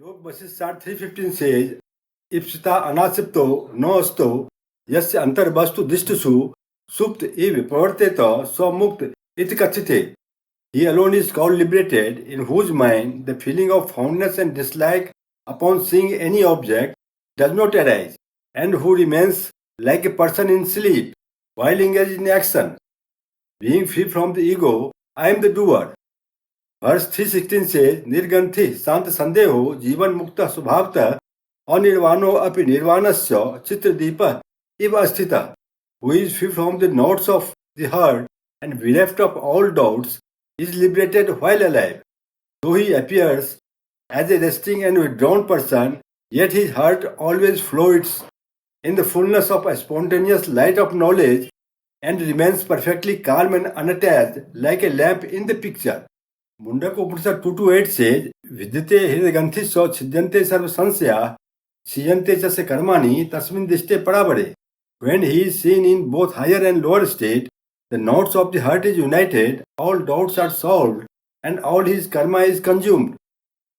Lok Vasishtha 3:15 says, Ipsita anasipto no asto yasya antarvastu dishtusu supt iv pravarteta swamukt iti kachite. He alone is called liberated, in whose mind the feeling of fondness and dislike upon seeing any object does not arise, and who remains like a person in sleep while engaged in action. Being free from the ego, I am the doer. Verse 316 says, Nirganthi Sant Sandeho Jivan Mukta Subhavta Anirvano Api Nirvanasya Chitradeepa Iva Asthita, who is free from the knots of the heart and bereft of all doubts, is liberated while alive. Though he appears as a resting and withdrawn person, yet his heart always floats in the fullness of a spontaneous light of knowledge and remains perfectly calm and unattached like a lamp in the picture. Mundaka Upanishad 2:8 says, Vidyate hridaganthisya chidyante sarva sansya siyante chase karmani tasmin dishte parabare. When he is seen in both higher and lower state, the knots of the heart is united, all doubts are solved, and all his karma is consumed.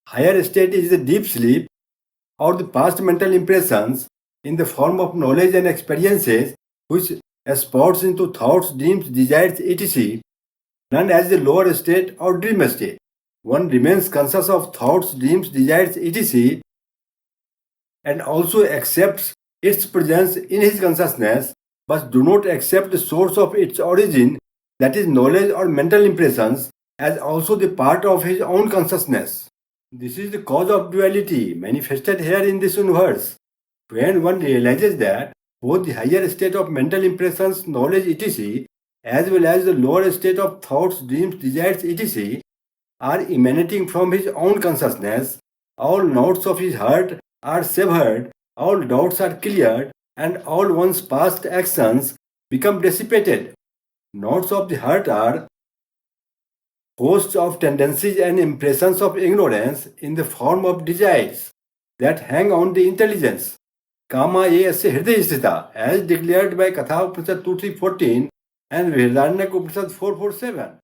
Higher state is the deep sleep, or the past mental impressions in the form of knowledge and experiences which spouts into thoughts, dreams, desires, etc. None as the lower state or dream state. One remains conscious of thoughts, dreams, desires, etc. and also accepts its presence in his consciousness, but do not accept the source of its origin, that is knowledge or mental impressions, as also the part of his own consciousness. This is the cause of duality manifested here in this universe. When one realizes that both the higher state of mental impressions, knowledge, etc., as well as the lower state of thoughts, dreams, desires, etc., are emanating from his own consciousness, all knots of his heart are severed, all doubts are cleared, and all one's past actions become dissipated. Knots of the heart are hosts of tendencies and impressions of ignorance in the form of desires that hang on the intelligence. Kama ye asya hriday sthita, as declared by Katha Upanishad 2:3:14 and Vrihadaranyaka Upanishad 4:4-7.